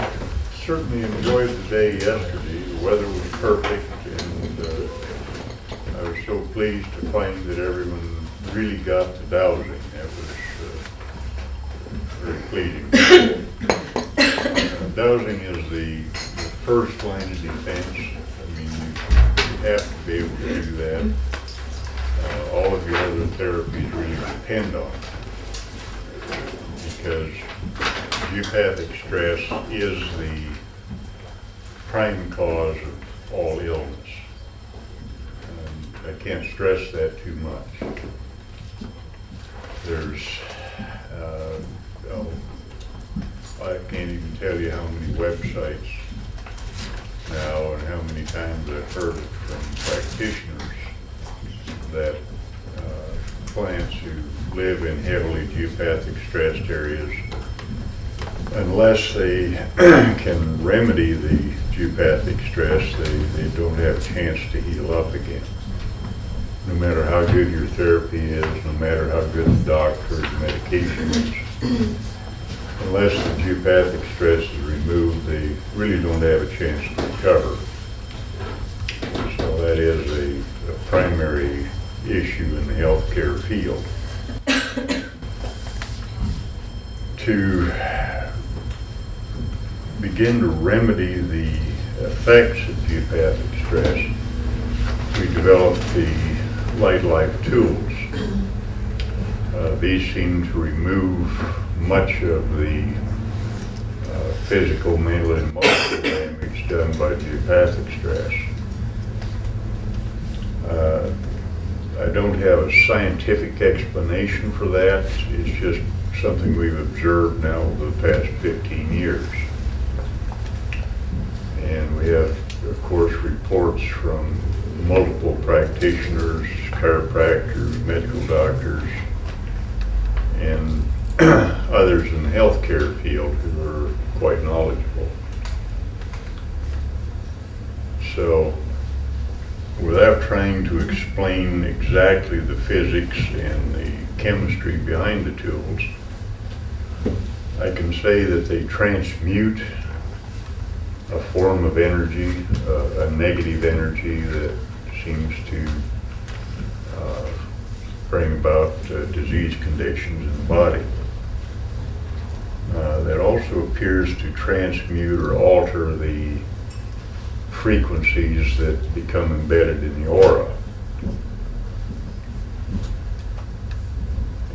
I certainly enjoyed the day yesterday. The weather was perfect, and I was so pleased to find that everyone really got the dowsing. That was very pleasing. Dowsing is the first line of defense. I mean, you have to be able to do that. All of your other therapies really depend on it, because geopathic stress is the prime cause of all illness. I can't stress that too much. There's, I can't even tell you how many websites now and how many times I've heard it from practitioners that clients who live in heavily geopathic stressed areas, unless they can remedy the geopathic stress, they don't have a chance to heal up again. No matter how good your therapy is, no matter how good the doctor's medication is, unless the geopathic stress is removed, they really don't have a chance to recover. So that is a primary issue in the healthcare field. To begin to remedy the effects of geopathic stress, we developed the Lightlifetools. These seem to remove much of the physical, mental, and emotional damage done by geopathic stress. I don't have a scientific explanation for that. It's just something we've observed now over the past 15 years. And we have, of course, reports from multiple practitioners, chiropractors, medical doctors, and others in the healthcare field who are quite knowledgeable. So, without trying to explain exactly the physics and the chemistry behind the tools, I can say that they transmute a form of energy, a negative energy that seems to bring about disease conditions in the body. That also appears to transmute or alter the frequencies that become embedded in the aura.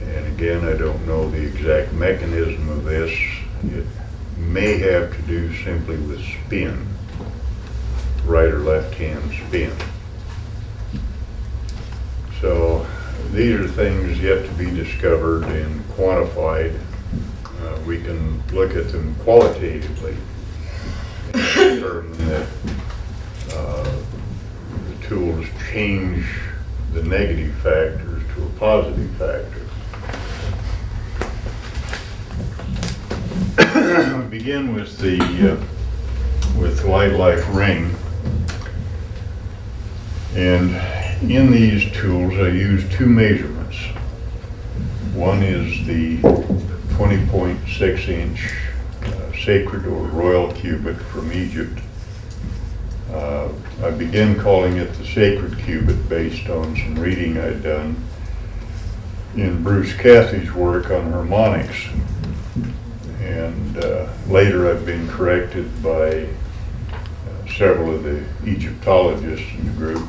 And again, I don't know the exact mechanism of this. It may have to do simply with spin, right or left hand spin. So these are things yet to be discovered and quantified. We can look at them qualitatively and determine that the tools change the negative factors to a positive factor. We begin with the Light ring, and in these tools I use two measurements. One is the 20.6 inch sacred or royal cubit from Egypt. I began calling it the sacred cubit based on some reading I'd done in Bruce Cathy's work on harmonics. And later I've been corrected by several of the Egyptologists in the group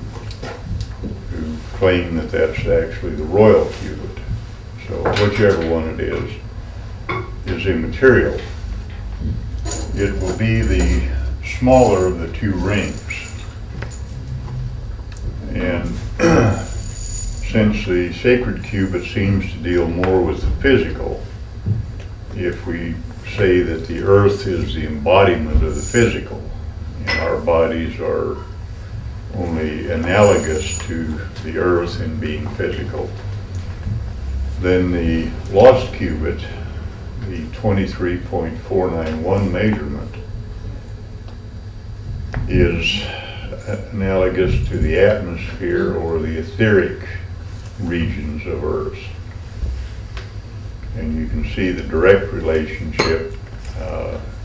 who claim that that's actually the royal cubit. So whichever one it is immaterial. It will be the smaller of the two rings. And since the sacred cubit seems to deal more with the physical, if we say that the earth is the embodiment of the physical, and our bodies are only analogous to the earth in being physical, then the lost cubit, the 23.491 measurement, is analogous to the atmosphere or the etheric regions of Earth. And you can see the direct relationship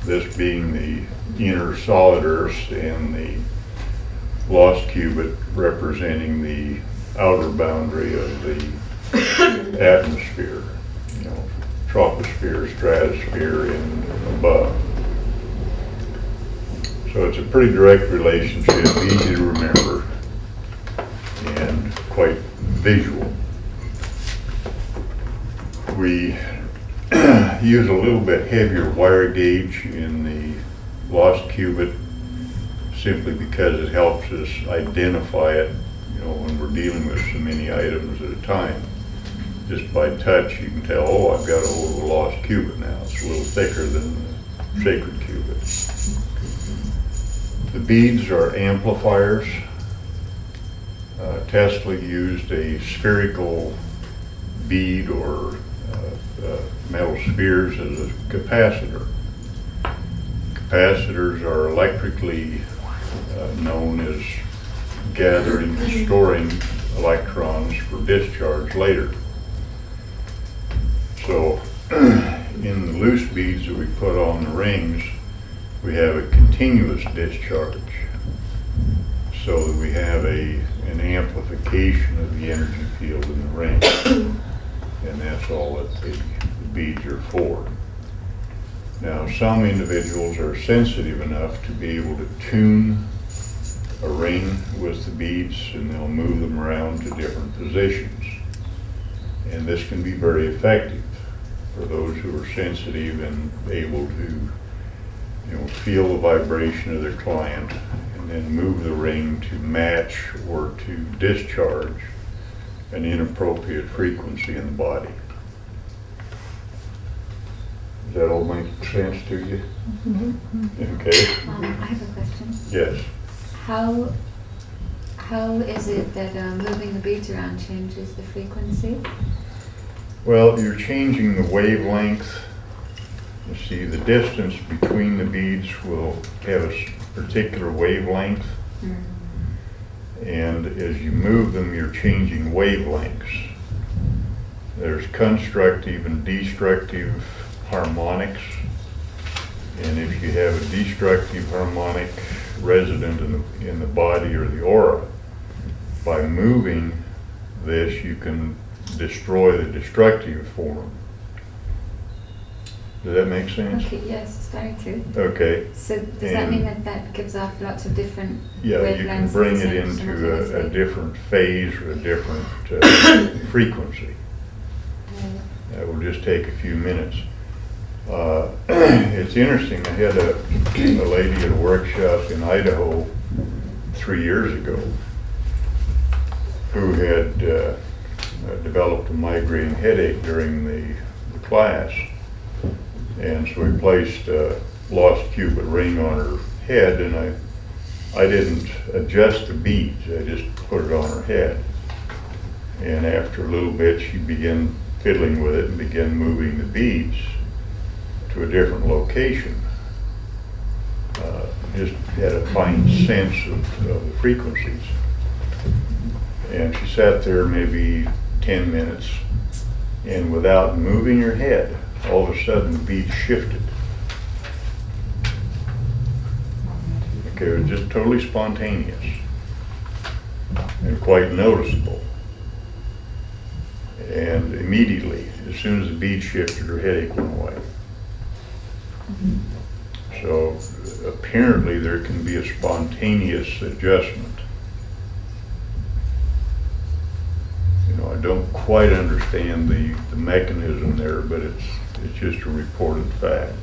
this being the inner solid earths and the lost cubit representing the outer boundary of the atmosphere, you know, troposphere, stratosphere, and above. So it's a pretty direct relationship, easy to remember, and quite visual. We use a little bit heavier wire gauge in the lost cubit simply because it helps us identify it, you know, when we're dealing with so many items at a time. Just by touch you can tell, oh, I've got a hold of a lost cubit now. It's a little thicker than the sacred cubit. The beads are amplifiers. Tesla used a spherical bead or metal spheres as a capacitor. Capacitors are electrically known as gathering and storing electrons for discharge later. So in the loose beads that we put on the rings, we have a continuous discharge, so that we have an amplification of the energy field in the ring, and that's all that the beads are for. Now, some individuals are sensitive enough to be able to tune a ring with the beads, and they'll move them around to different positions. And this can be very effective for those who are sensitive and able to, you know, feel the vibration of their client and then move the ring to match or to discharge an inappropriate frequency in the body. Does that all make sense to you? Mm-hmm. Okay. I have a question. Yes. How is it that moving the beads around changes the frequency? Well, you're changing the wavelength. You see, the distance between the beads will have a particular wavelength. Mm. And as you move them, you're changing wavelengths. There's constructive and destructive harmonics. And if you have a destructive harmonic resident in the body or the aura, by moving this, you can destroy the destructive form. Does that make sense? Okay, yes, it's going to. Okay. So does that mean that gives off lots of different wavelengths? Yeah, you can bring it into a different phase or a different frequency. That will just take a few minutes. It's interesting, I had a lady at a workshop in Idaho 3 years ago who had developed a migraine headache during the class. And so we placed a lost cubit ring on her head, and I didn't adjust the beads, I just put it on her head. And after a little bit, she began fiddling with it and began moving the beads to a different location. Just had a fine sense of the frequencies. And she sat there maybe 10 minutes, and without moving her head, all of a sudden the bead shifted. Okay, it was just totally spontaneous and quite noticeable. And immediately, as soon as the bead shifted, her headache went away. So apparently there can be a spontaneous adjustment. I don't quite understand the mechanism there, but it's just a reported fact.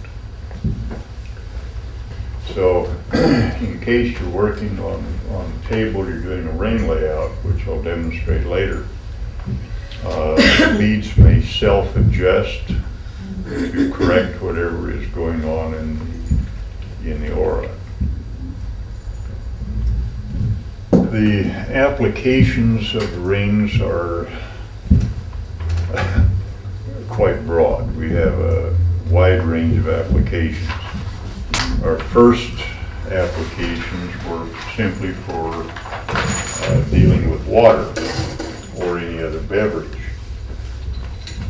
So in case you're working on the table, you're doing a ring layout, which I'll demonstrate later, the beads may self-adjust to correct whatever is going on in the aura. The applications of the rings are quite broad. We have a wide range of applications. Our first applications were simply for dealing with water or any other beverage.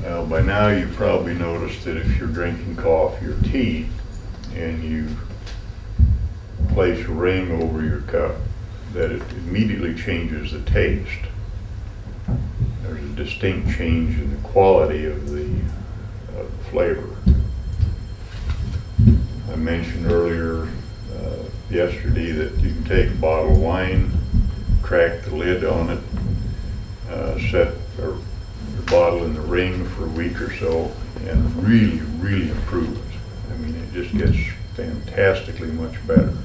Now, by now you've probably noticed that if you're drinking coffee or tea and you place a ring over your cup, that it immediately changes the taste. There's a distinct change in the quality of the flavor. I mentioned earlier yesterday that you can take a bottle of wine, crack the lid on it, set your bottle in the ring for a week or so, and really, really improve it. I mean, it just gets fantastically much better.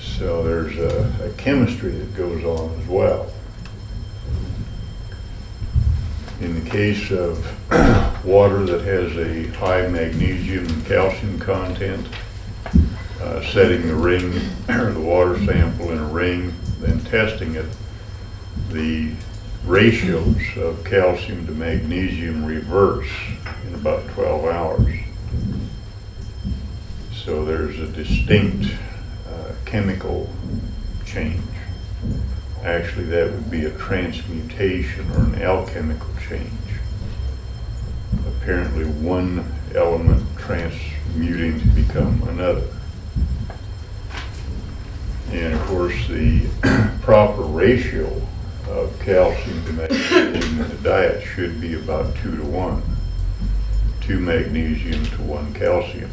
So there's a chemistry that goes on as well. In the case of water that has a high magnesium and calcium content, setting the ring or the water sample in a ring, then testing it, the ratios of calcium to magnesium reverse in about 12 hours. So there's a distinct chemical change. Actually, that would be a transmutation or an alchemical change. Apparently one element transmuting to become another. And of course, the proper ratio of calcium to magnesium in the diet should be about 2 to 1. 2 magnesium to 1 calcium.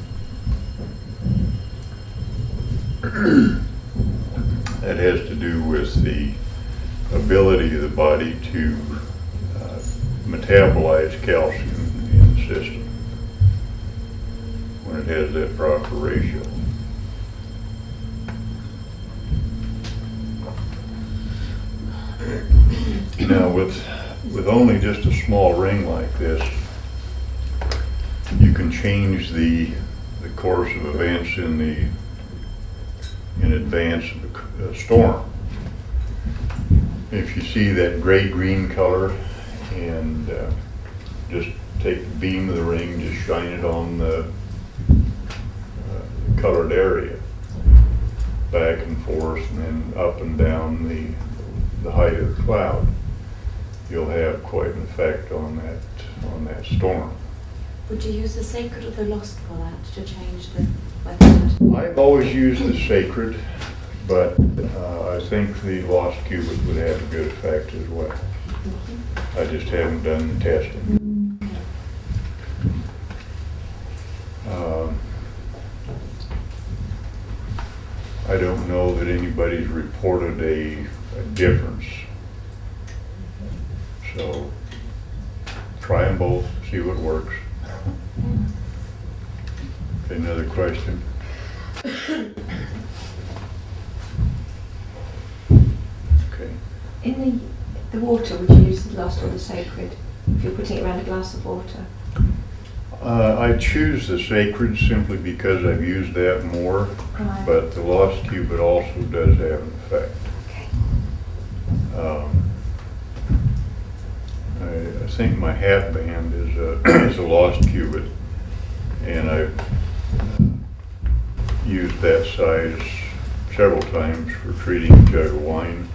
That has to do with the ability of the body to metabolize calcium in the system when it has that proper ratio. Now with only just a small ring like this, you can change the course of events in advance of a storm. If you see that gray-green color, and just take the beam of the ring, just shine it on the colored area, back and forth, and then up and down the height of the cloud, you'll have quite an effect on that storm. Would you use the sacred or the lost for that to change the method? I've always used the sacred, but I think the lost cubit would have a good effect as well. Mm-hmm. I just haven't done the testing. I don't know that anybody's reported a difference. So try them both, see what works. Okay, another question? Okay. In the water, would you use the lost or the sacred if you're putting it around a glass of water? I choose the sacred simply because I've used that more, Right. but the lost cubit also does have an effect. Okay. I think my hat band is a lost cubit, and I've used that size several times for treating a jug of wine,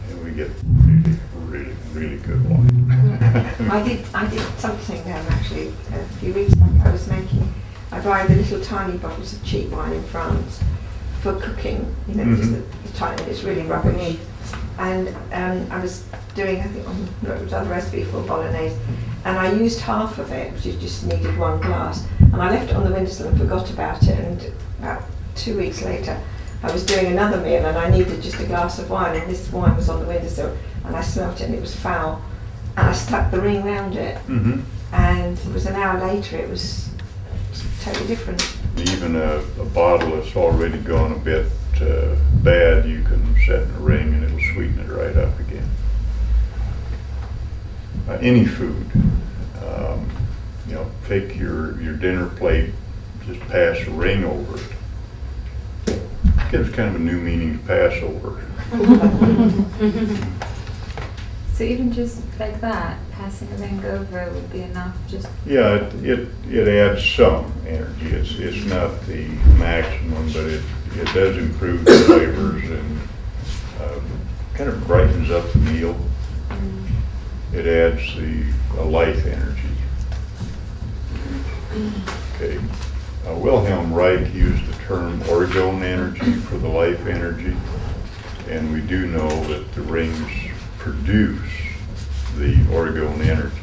and we get really, really, really good wine. I did something actually a few weeks back. I buy the little tiny bottles of cheap wine in France for cooking, you know, just the tiny, it's really rubbish. And I was doing, I think, it was a recipe for bolognese, and I used half of it, which just needed 1 glass, and I left it on the windowsill and forgot about it, and about 2 weeks later I was doing another meal and I needed just a glass of wine, and this wine was on the windowsill, and I smelt it and it was foul, and I stuck the ring round it, and it was an hour later, it was totally different. Even a bottle that's already gone a bit bad, you can set in a ring and it'll sweeten it right up again. Any food, you know, take your dinner plate, just pass a ring over it. It gives kind of a new meaning to Passover. So even just like that, passing a ring over would be enough. Just Yeah, it adds some energy. It's not the maximum, but it does improve the flavors and kind of brightens up the meal. It adds a life energy. Okay. Wilhelm Reich used the term orgone energy for the life energy, and we do know that the rings produce the orgone energy.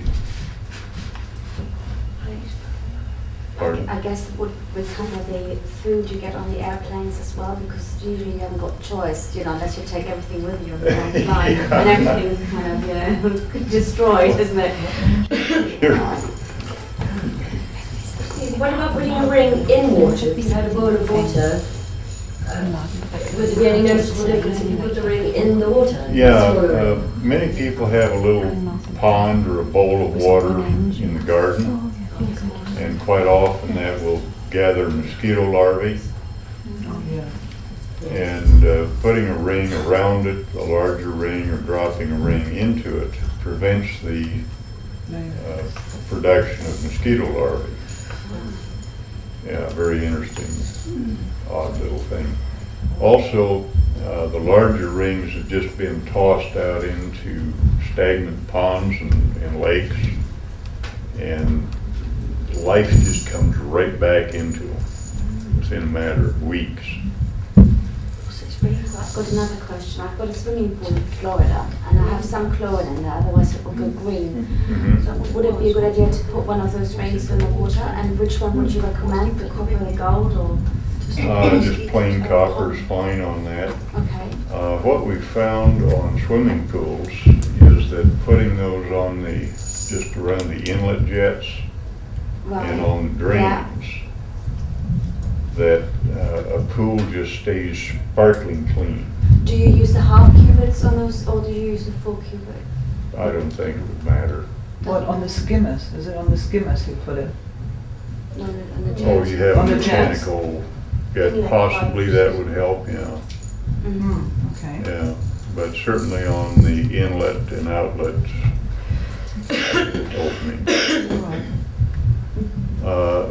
Pardon? I guess with kind of the food you get on the airplanes as well, because usually you haven't got a choice, you know, unless you take everything with you on the long flight, Yeah. and everything is kind of, you know, destroyed, isn't it? What about putting a ring in water? If you had a bowl of water, would there be any noticeable difference if you put the ring in the water? Yeah, many people have a little pond or a bowl of water in the garden, and quite often that will gather mosquito larvae. And putting a ring around it, a larger ring, or dropping a ring into it prevents the production of mosquito larvae. Yeah, very interesting, odd little thing. Also, the larger rings have just been tossed out into stagnant ponds and lakes, and life just comes right back into them within a matter of weeks. I've got another question. I've got a swimming pool in Florida, and I have some chlorine in there, otherwise it will go green. Mhm. So would it be a good idea to put one of those rings in the water? And which one would you recommend, the copper, the gold, or? Just plain copper is fine on that. Okay. What we found on swimming pools is that putting those on just around the inlet jets Right. and on drains, that a pool just stays sparkling clean. Do you use the half cubits on those, or do you use the full cubit? I don't think it would matter. What, on the skimmers? Is it on the skimmers you put it? On the jets? Oh, you have On a the jets. mechanical, yeah, possibly that would help, yeah. Mhm. Okay. Yeah, but certainly on the inlet and outlet opening. Right.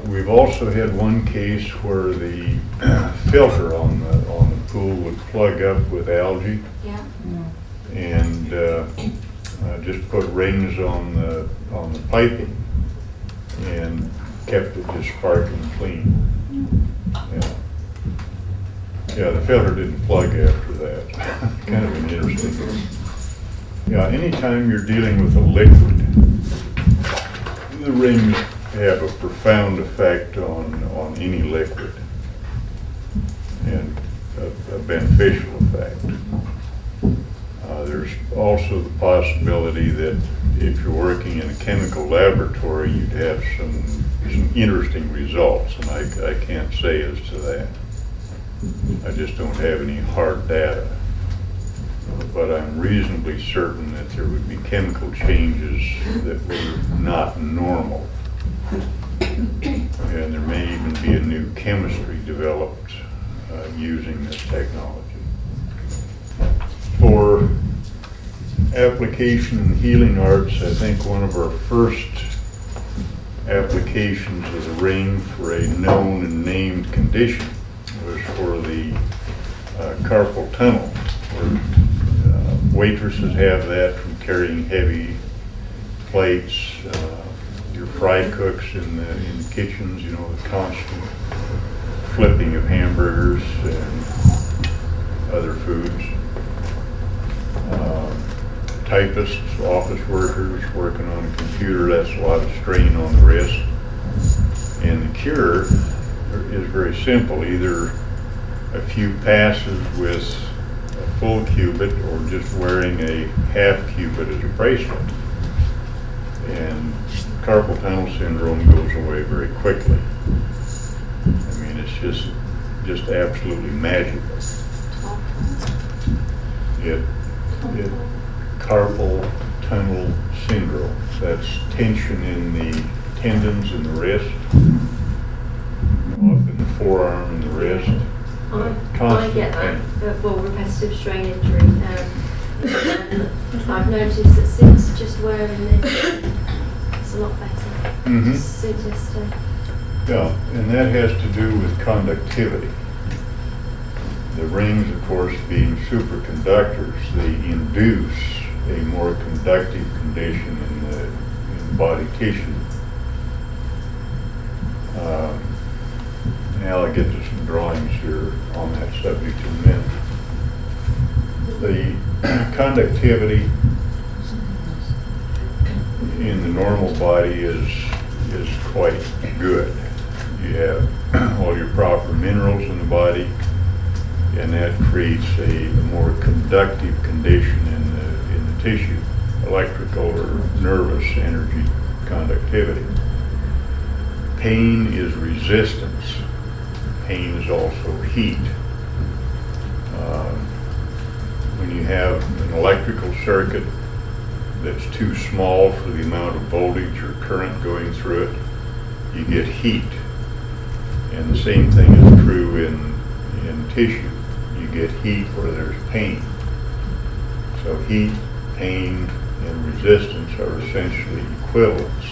We've also had one case where the filter on the pool would plug up with algae, Yeah. and just put rings on the piping and kept it just sparkling clean. Yeah. Yeah, the filter didn't plug after that. Kind of an interesting thing. Yeah, anytime you're dealing with a liquid, the rings have a profound effect on any liquid, and a beneficial effect. There's also the possibility that if you're working in a chemical laboratory, you'd have some interesting results, and I can't say as to that. I just don't have any hard data. But I'm reasonably certain that there would be chemical changes that were not normal. And there may even be a new chemistry developed using this technology. For application in healing arts, I think one of our first applications of the ring for a known and named condition was for the carpal tunnel, where waitresses have that from carrying heavy plates, your fry cooks in kitchens, you know, the constant flipping of hamburgers and other foods. Typists, office workers working on a computer, that's a lot of strain on the wrist. And the cure is very simple, either a few passes with a full cubit or just wearing a half cubit as a bracelet. And carpal tunnel syndrome goes away very quickly. I mean, it's just absolutely magical. It carpal tunnel syndrome. That's tension in the tendons in the wrist, up in the forearm and the wrist. I get that, well, repetitive strain injury. I've noticed that since just wearing this, it's a lot better. Mhm. Yeah, and that has to do with conductivity. The rings, of course, being superconductors, they induce a more conductive condition in the body tissue. Um, Now I'll get to some drawings here on that subject in a minute. The conductivity in the normal body is quite good. You have all your proper minerals in the body, and that creates a more conductive condition in the tissue, electrical or nervous energy conductivity. Pain is resistance. Pain is also heat. When you have an electrical circuit that's too small for the amount of voltage or current going through it, you get heat. And the same thing is true in tissue. You get heat where there's pain. So heat, pain, and resistance are essentially equivalents,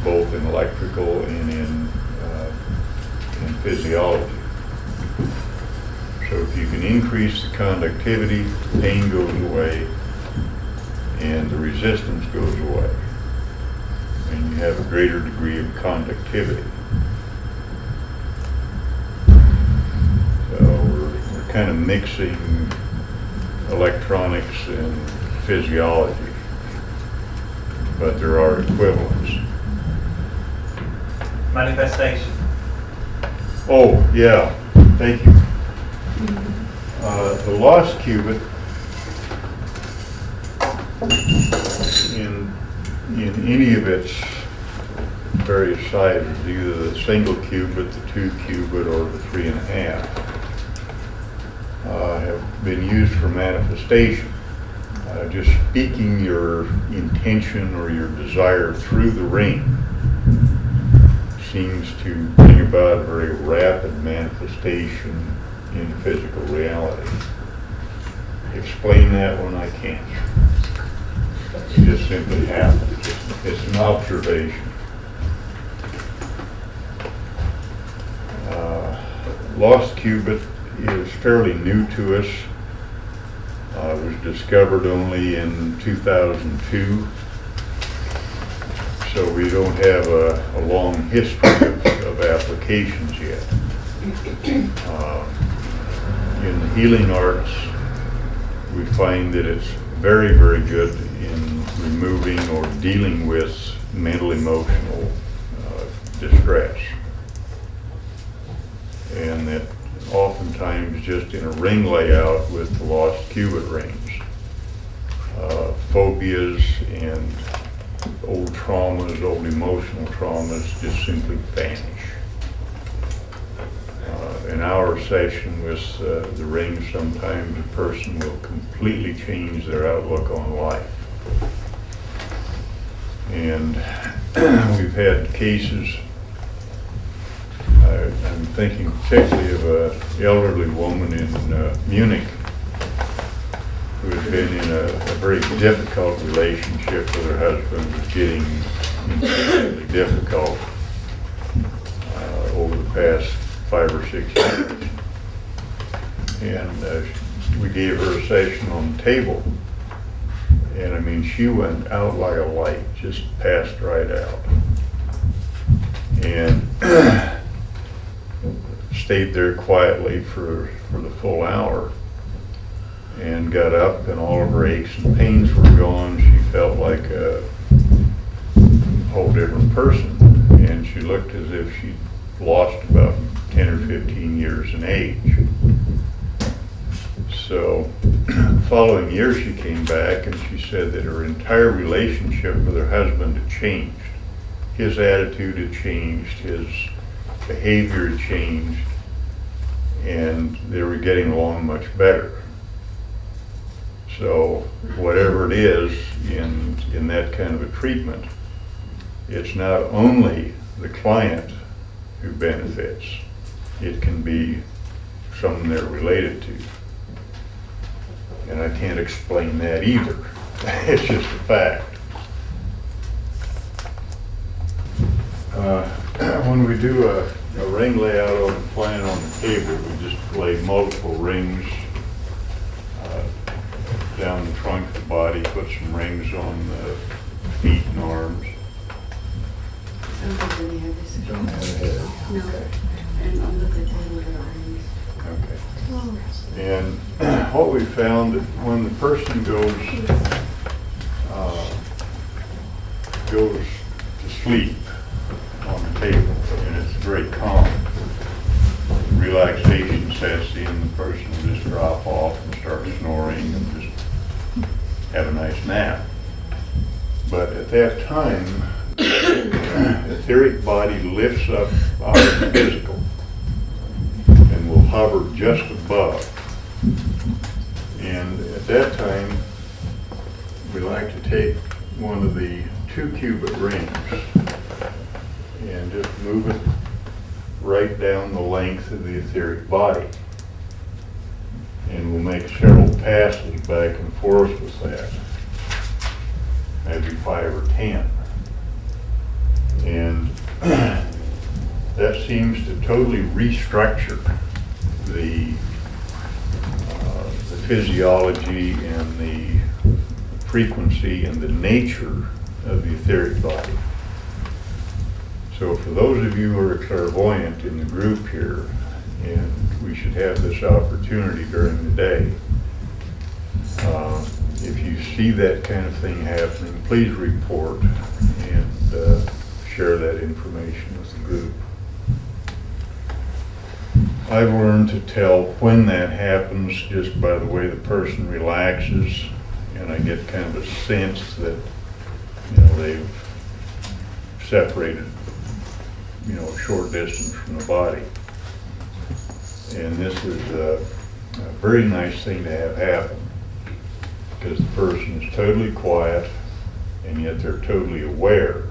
both in electrical and in physiology. So if you can increase the conductivity, pain goes away, and the resistance goes away, and you have a greater degree of conductivity. So we're kind of mixing electronics and physiology, but there are equivalents. Manifestation. Oh, yeah, thank you. The lost cubit in any of its various sizes, either the single cubit, the 2 cubit, or the 3.5, have been used for manifestation. Just speaking your intention or your desire through the ring seems to bring about a very rapid manifestation in physical reality. Explain that when I can't. It just simply happens. It's an observation. Lost cubit is fairly new to us. It was discovered only in 2002. So we don't have a long history of applications yet. In the healing arts, we find that it's very, very good in removing or dealing with mental, emotional distress. And that oftentimes just in a ring layout with the lost cubit rings, phobias and old traumas, old emotional traumas just simply vanish. In our session with the ring, sometimes a person will completely change their outlook on life. And we've had cases, I'm thinking particularly of an elderly woman in Munich who had been in a very difficult relationship with her husband, was getting increasingly difficult over the past 5 or 6 years. And we gave her a session on the table. And I mean, she went out like a light, just passed right out. And stayed there quietly for the full hour, and got up and all of her aches and pains were gone. She felt like a whole different person, and she looked as if she'd lost about 10 or 15 years in age. So the following year she came back and she said that her entire relationship with her husband had changed. His attitude had changed, his behavior had changed, and they were getting along much better. So whatever it is in that kind of a treatment, it's not only the client who benefits, it can be someone they're related to. And I can't explain that either. It's just a fact. When we do a ring layout on the plan on the table, we just lay multiple rings down the trunk of the body, put some rings on the feet and arms. don't really have this. Don't have a head. No, and I'll look at the little items. Okay. And what we found, that when the person goes to sleep on the table, and it's very calm, relaxation sets in, the person will just drop off and start snoring and just have a nice nap. But at that time, the etheric body lifts up out of the physical and will hover just above. And at that time, we like to take one of the 2-cubit rings and just move it right down the length of the etheric body. And we'll make several passes back and forth with that, maybe 5 or 10. And that seems to totally restructure the physiology and the frequency and the nature of the etheric body. So for those of you who are clairvoyant in the group here, and we should have this opportunity during the day, if you see that kind of thing happening, please report and share that information with the group. I've learned to tell when that happens just by the way the person relaxes, and I get kind of a sense that, they've separated, a short distance from the body. And this is a very nice thing to have happen, because the person is totally quiet, and yet they're totally aware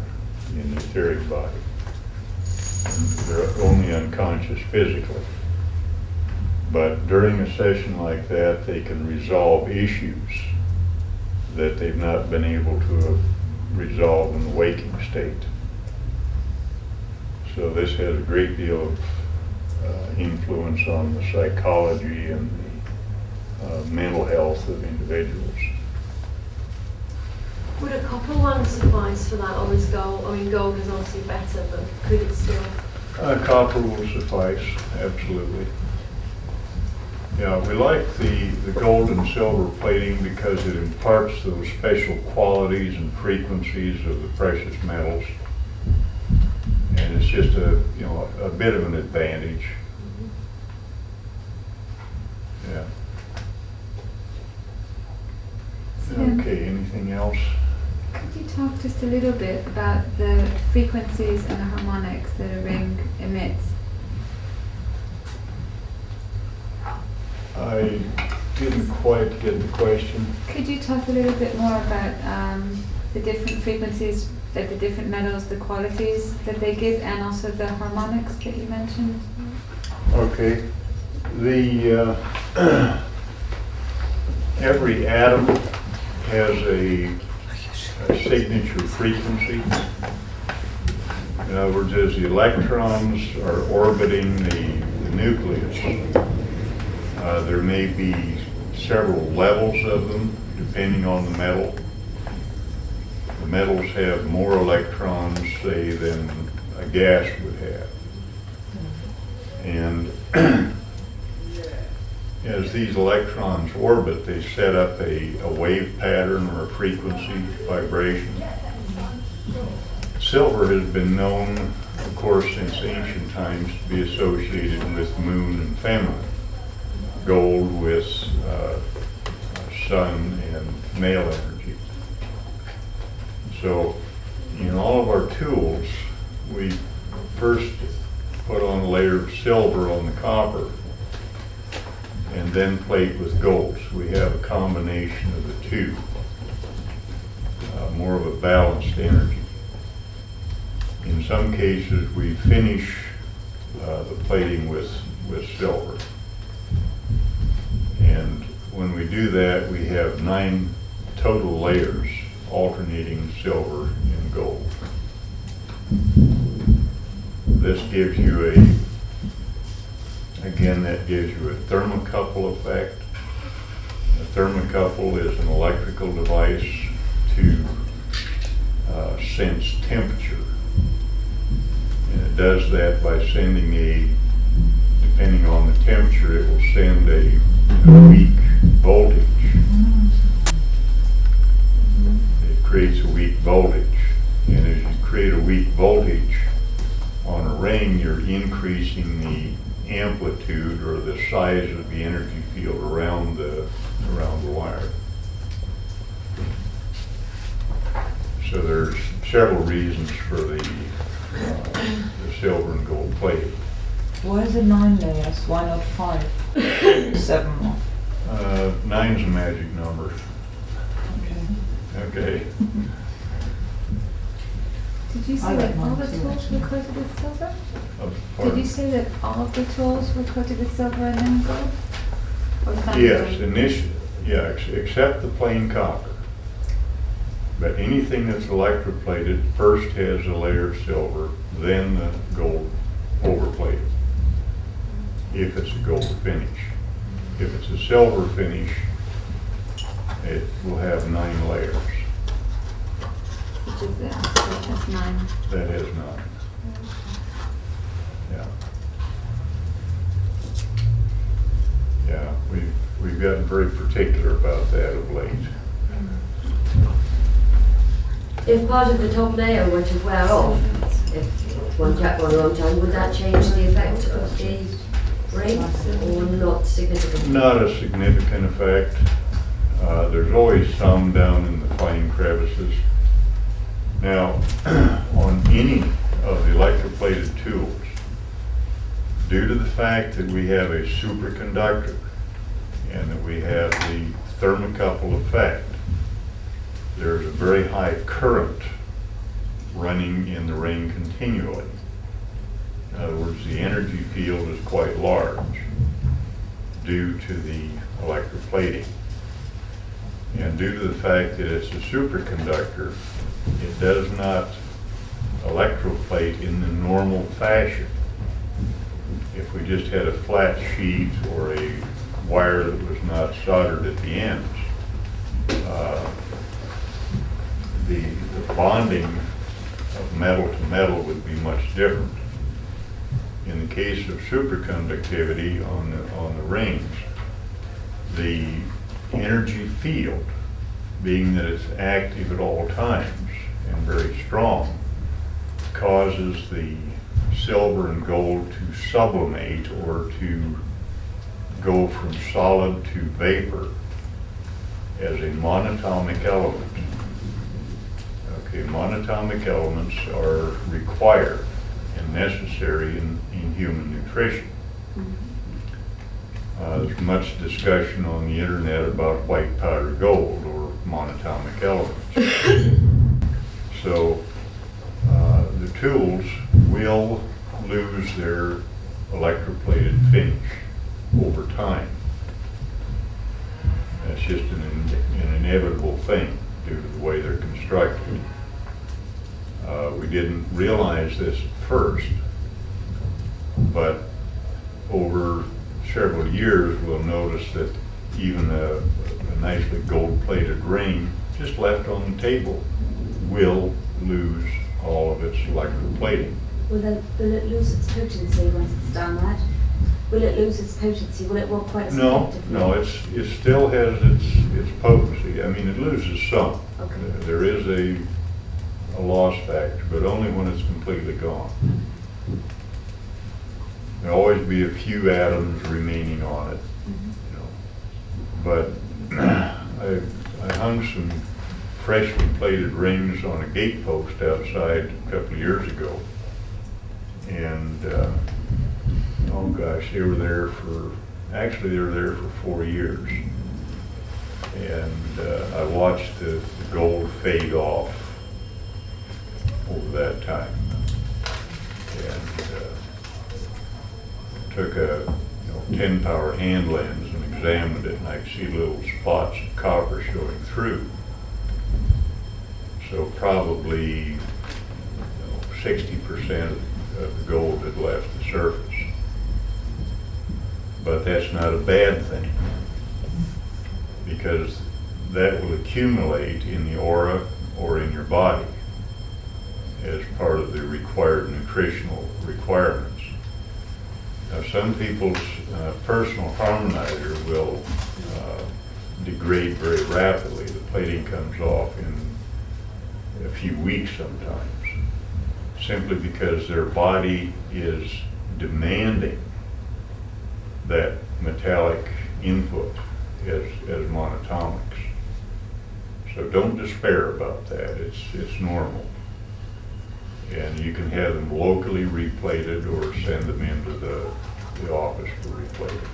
in the etheric body. And they're only unconscious physically. But during a session like that, they can resolve issues that they've not been able to have resolved in the waking state. So this has a great deal of influence on the psychology and the mental health of individuals. Would a copper one suffice for that, or is gold? I mean, gold is obviously better, but could it still? Copper will suffice, absolutely. Yeah, we like the gold and silver plating because it imparts those special qualities and frequencies of the precious metals. And it's just a bit of an advantage. Yeah. Okay, anything else? Could you talk just a little bit about the frequencies and the harmonics that a ring emits? I didn't quite get the question. Could you talk a little bit more about the different frequencies, like the different metals, the qualities that they give, and also the harmonics that you mentioned? Okay. The every atom has a signature frequency. In other words, as the electrons are orbiting the nucleus, there may be several levels of them depending on the metal. The metals have more electrons, say, than a gas would have. And as these electrons orbit, they set up a wave pattern or a frequency vibration. Silver has been known, of course, since ancient times to be associated with moon and feminine. Gold with sun and male energy. So in all of our tools, we first put on a layer of silver on the copper and then plate with gold. So we have a combination of the two, more of a balanced energy. In some cases, we finish the plating with silver. And when we do that, we have 9 total layers alternating silver and gold. This gives you that gives you a thermocouple effect. A thermocouple is an electrical device to sense temperature. does that by sending depending on the temperature, it will send a weak voltage. It creates a weak voltage. And as you create a weak voltage on a ring, you're increasing the amplitude or the size of the energy field around the wire. So there's several reasons for the silver and gold plated. Why is it 9 layers? Why not 5? 7 more. 9's a magic number. Okay. Did you say I like that all mine the too, tools actually. were coated with silver? Pardon? Did you say that all of the tools were coated with silver and then gold? Or some Yes, gold? initially, yeah, except the plain copper. But anything that's electroplated first has a layer of silver, then the gold overplated. If it's a gold finish. If it's a silver finish, it will have 9 layers. Which is the opposite, that's 9. That has 9. Yeah. Yeah, we've gotten very particular about that of late. If part of the top layer were to wear off, if one kept one a long time, would that change the effect of the ring or not significantly? Not a significant effect. There's always some down in the fine crevices. Now, on any of the electroplated tools, due to the fact that we have a superconductor and that we have the thermocouple effect, there's a very high current running in the ring continually. In other words, the energy field is quite large due to the electroplating. And due to the fact that it's a superconductor, it does not electroplate in the normal fashion. If we just had a flat sheet or a wire that was not soldered at the ends, the bonding of metal to metal would be much different. In the case of superconductivity on the rings, the energy field, being that it's active at all times and very strong, causes the silver and gold to sublimate or to go from solid to vapor as a monatomic element. Okay, monatomic elements are required and necessary in human nutrition. There's much discussion on the internet about white powder gold or monatomic elements. So the tools will lose their electroplated finish over time. That's just an inevitable thing due to the way they're constructed. We didn't realize this at first, but over several years we'll notice that even a nicely gold-plated ring just left on the table will lose all of its electroplating. Will it lose its potency once it's done that? Will it lose its potency? Will it work quite as effectively? No, it still has its potency. I mean, it loses some. Okay. There is a loss factor, but only when it's completely gone. There'll always be a few atoms remaining on it, you know. But I hung some freshly plated rings on a gate post outside a couple of years ago, and oh gosh, they were there for 4 years, and I watched the gold fade off over that time, and took a 10 power hand lens and examined it, and I could see little spots of copper showing through. So probably 60% of the gold had left the surface. But that's not a bad thing, because that will accumulate in the aura or in your body. as part of the required nutritional requirements. Now, some people's personal harmonizer will degrade very rapidly. The plating comes off in a few weeks sometimes, simply because their body is demanding that metallic input as monatomics. So don't despair about that. It's normal. And you can have them locally replated or send them into the office for replating.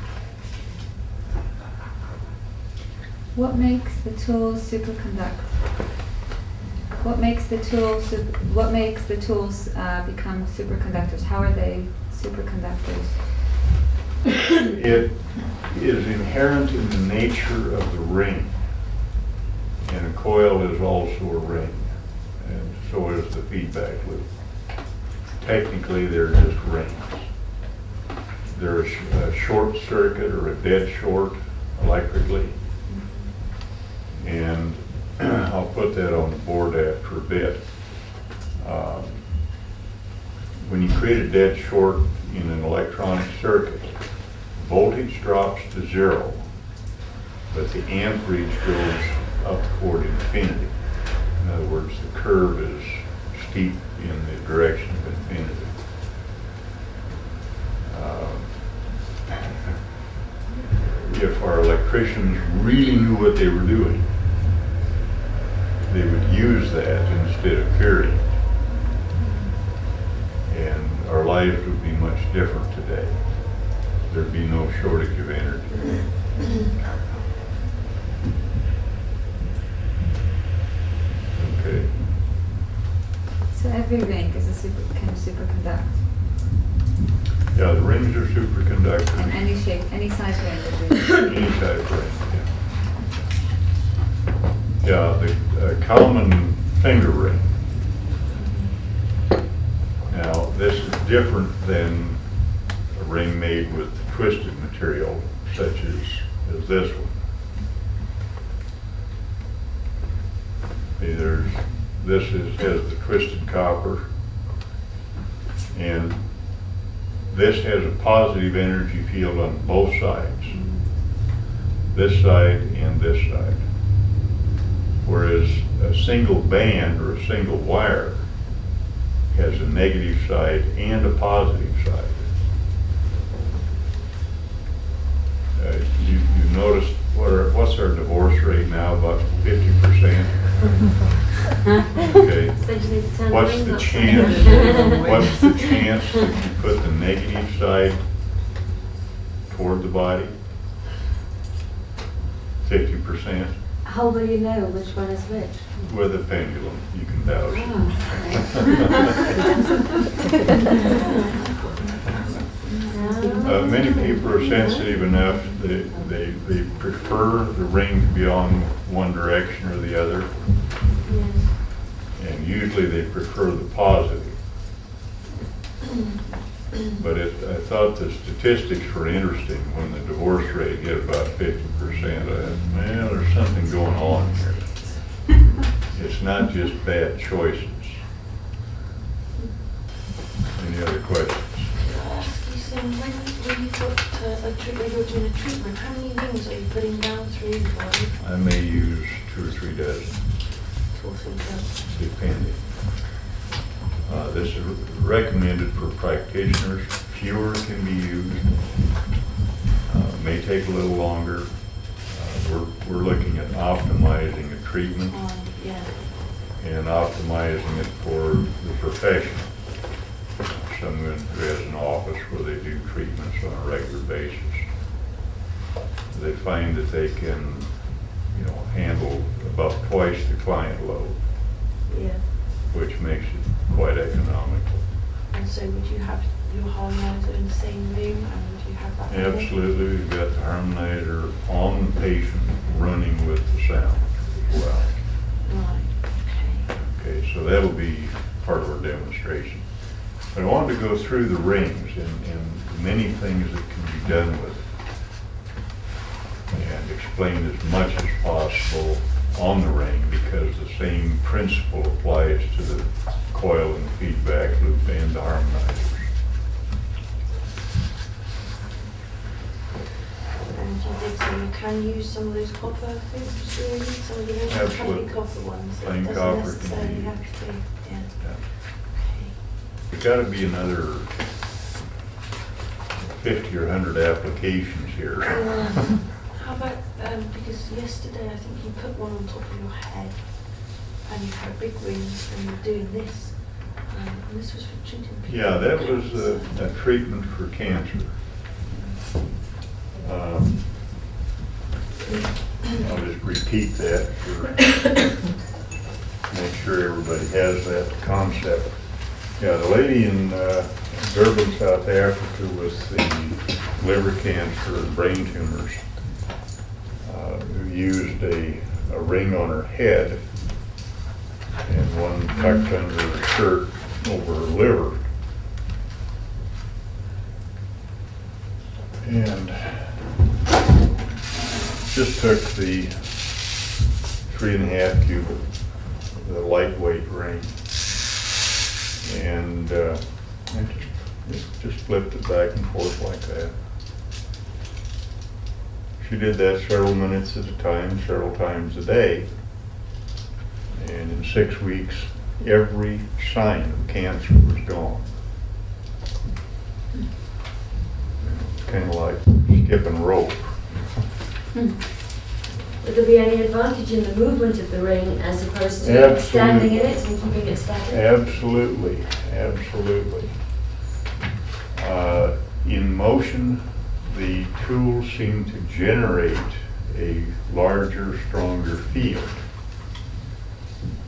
What makes the tool superconduct? What makes the tools become superconductors? How are they superconductors? It is inherent in the nature of the ring. And a coil is also a ring, and so is the feedback loop. Technically, they're just rings. They're a short circuit or a dead short electrically. And I'll put that on the board after a bit. When you create a dead short in an electronic circuit, voltage drops to 0, but the amperage goes up toward infinity. In other words, the curve is steep in the direction of infinity. If our electricians really knew what they were doing, they would use that instead of fearing it. And our lives would be much different today. There'd be no shortage of energy. Okay. So every ring is can superconduct. Yeah, the rings are superconductors. And any shape, any size ring would be. Any type of ring, yeah. Yeah, the common finger ring. Now, this is different than a ring made with twisted material, such as this one. This has the twisted copper, and this has a positive energy field on both sides, this side and this side. Whereas a single band or a single wire has a negative side and a positive side. You noticed what's our divorce rate now? About 50%. Okay. What's the chance? What's the chance that you put the negative side toward the body? 50%. How will you know which one is which? With a pendulum, you can dowse it. Many people are sensitive enough that they prefer the ring to be on one direction or the other. And usually they prefer the positive. But I thought the statistics were interesting when the divorce rate hit about 50%. I thought, man, there's something going on here. It's not just bad choices. Any other questions? When you when you're doing a treatment, how many rings are you putting down through the body? I may use 2 or 3 dozen, 2 or 3 dozen. depending. This is recommended for practitioners. Fewer can be used. May take a little longer. We're looking at optimizing a treatment Yeah. and optimizing it for the professional. Someone who has an office where they do treatments on a regular basis. They find that they can, handle about twice the client load, Yeah. which makes it quite economical. And so would you have your harmonizer in the same room, and would you have that? Absolutely, we've got the harmonizer on the patient running with the sound as well. Right, okay. Okay, so that'll be part of our demonstration. But I wanted to go through the rings and many things that can be done with it, and explain as much as possible on the ring, because the same principle applies to the coil and feedback loop and the harmonizers. And you did say you can use some of those copper things for steering, some of the original can Absolutely. be copper ones. It Plain doesn't copper can necessarily be- have to be, yeah. Yeah. There's gotta be another 50 or 100 applications here. How about, because yesterday I think you put one on top of your head and you had a big ring and you're doing this. And this was for treating people. Yeah, that with was cancer. a treatment for cancer. I'll just repeat that for, make sure everybody has that concept. Yeah, the lady in Durban, South Africa with the liver cancer and brain tumors who used a ring on her head and one tucked under her shirt over her liver. And just took the 3.5 cubit, the lightweight ring, and just flipped it back and forth like that. She did that several minutes at a time, several times a day. And in 6 weeks, every sign of cancer was gone. It's kind of like skipping rope. Would there be any advantage in the movement of the ring as opposed to Absolutely. standing in it and keeping it static? Absolutely, absolutely. In motion, the tools seem to generate a larger, stronger field.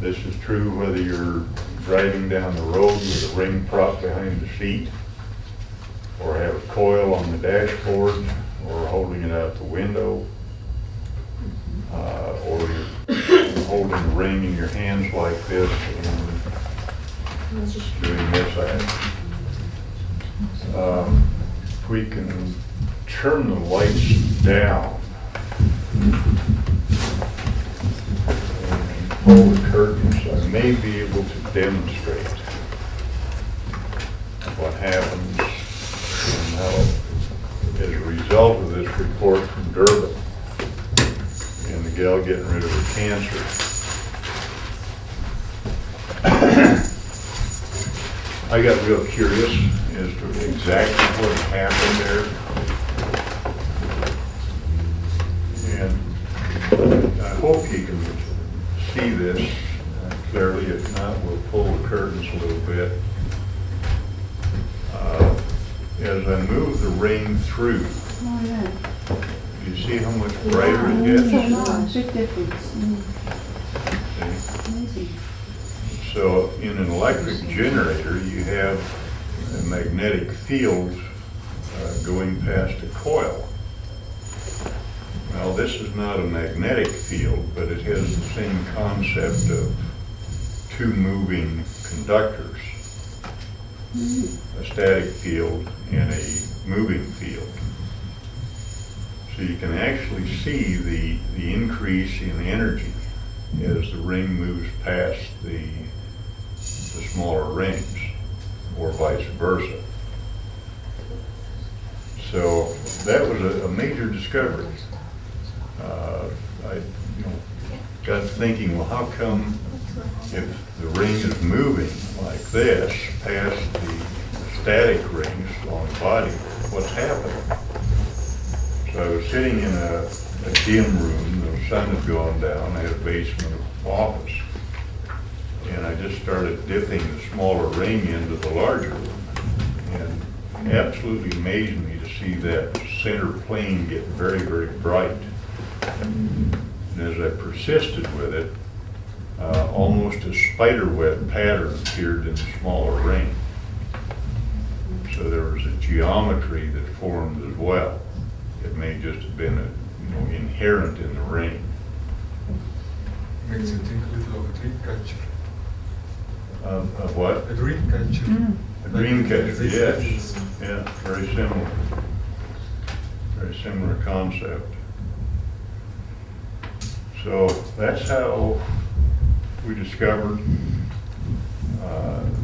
This is true whether you're driving down the road with a ring prop behind the seat, or have a coil on the dashboard, or holding it out the window, or you're holding a ring in your hands like this and doing this action. If we can turn the lights down and pull the curtains, I may be able to demonstrate what happens and how, as a result of this report from Durban and the gal getting rid of her cancer, I got real curious as to exactly what happened there. And I hope you can see this clearly. If not, we'll pull the curtains a little bit. As I move the ring through, Oh, yeah. you see how much brighter it gets? Big difference. See? Amazing. So in an electric generator, you have a magnetic field going past a coil. Well, this is not a magnetic field, but it has the same concept of two moving conductors, a static field and a moving field. So you can actually see the increase in energy as the ring moves past the smaller rings, or vice versa. So that was a major discovery. I got thinking, well, how come if the ring is moving like this past the static rings on the body, what's happening? So I was sitting in a dim room, the sun had gone down, I had a basement office, and I just started dipping the smaller ring into the larger one. And absolutely amazed me to see that center plane get very, very bright. And as I persisted with it, almost a spider web pattern appeared in the smaller ring. So there was a geometry that formed as well. It may just have been inherent in the ring. Makes you think a little of a dream catcher. Of what? A dream catcher. A dream catcher, Like yes. Yeah, very similar. Very similar concept. So that's how we discovered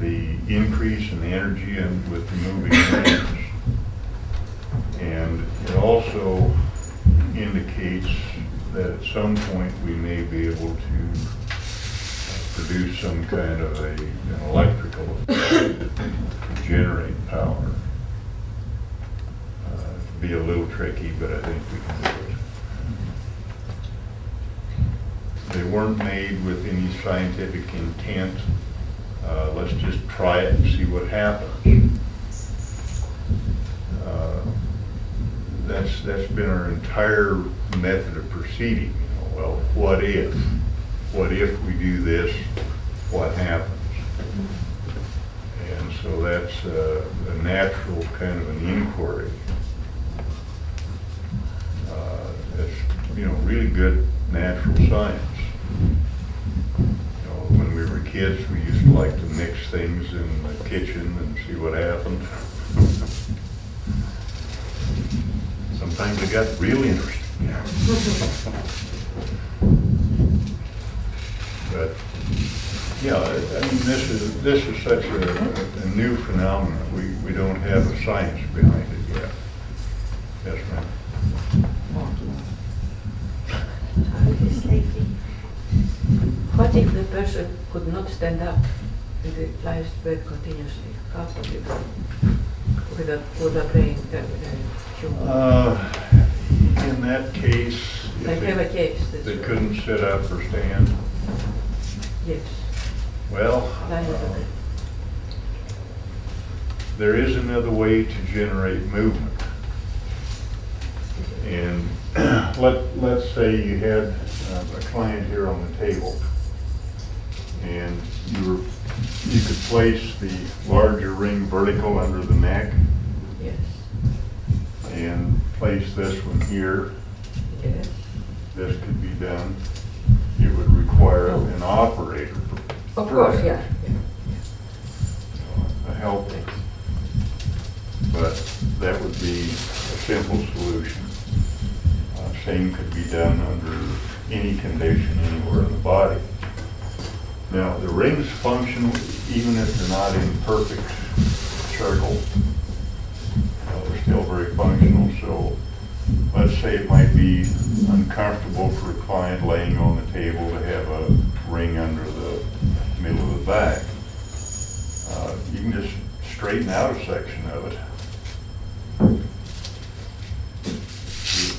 the increase in energy and with the moving rings. And it also indicates that at some point we may be able to produce some kind of an electrical effect to generate power. It'd be a little tricky, but I think we can do it. They weren't made with any scientific intent. Let's just try it and see what happens. That's been our entire method of proceeding. Well, what if? What if we do this? What happens? And so that's a natural kind of an inquiry. It's really good natural science. When we were kids, we used to like to mix things in the kitchen and see what happened. Sometimes it got real interesting. But yeah, I mean, this is such a new phenomenon. We don't have a science behind it yet. Yes, ma'am. What if the person could not stand up and the lies bed continuously after the with a brain tumor? In that case, I have a case that's they couldn't sit up or stand. yes. Well, there is another way to generate movement. And let's say you had a client here on the table, and you could place the larger ring vertical under the neck, Yes. and place this one here. Yes. This could be done. It would require an operator. Of course, yeah. A helper. But that would be a simple solution. Same could be done under any condition anywhere in the body. Now, the rings function, even if they're not in perfect circle, they're still very functional. So let's say it might be uncomfortable for a client laying on the table to have a ring under the middle of the back. You can just straighten out a section of it.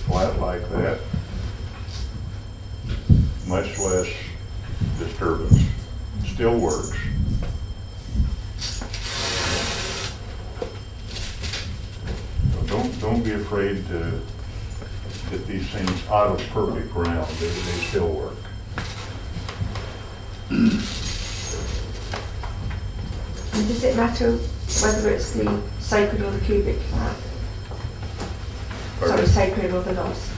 Flat like that, much less disturbance. Still works. So don't be afraid to get these things out of perfect ground. They still work. And does it matter whether it's the sacred or the cubic? Sorry, sacred or the loss?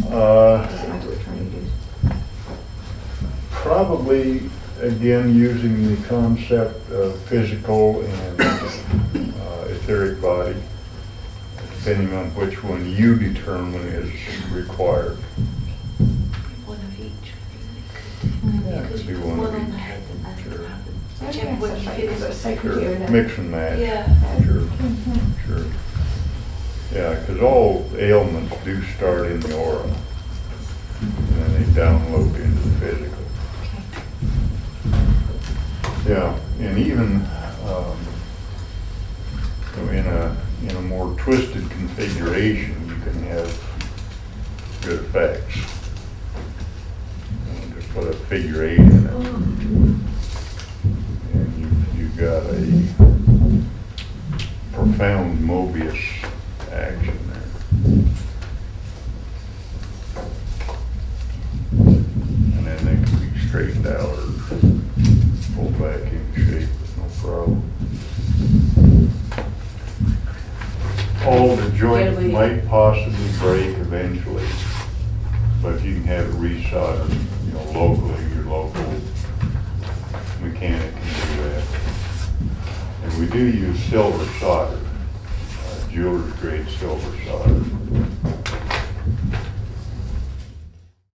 Does it matter which one you use? Probably, again, using the concept of physical and etheric body, depending on which one you determine is required. One of each. Yeah, Because do one one of on the each. head and Sure. whichever one you feel is sacred Sure. here and there. Mix and match. Yeah. Sure. Sure. Yeah, because all ailments do start in the aura, and then they download into the physical. Yeah, and even in a more twisted configuration, you can have good effects. Just put a figure 8 in it, and you've got a profound Mobius action there. And then they can be straightened out or pulled back in shape with no problem. All the joint might possibly break eventually, but you can have it resoldered, locally, your local mechanic can do that. And we do use silver solder. Jeweler's grade silver solder.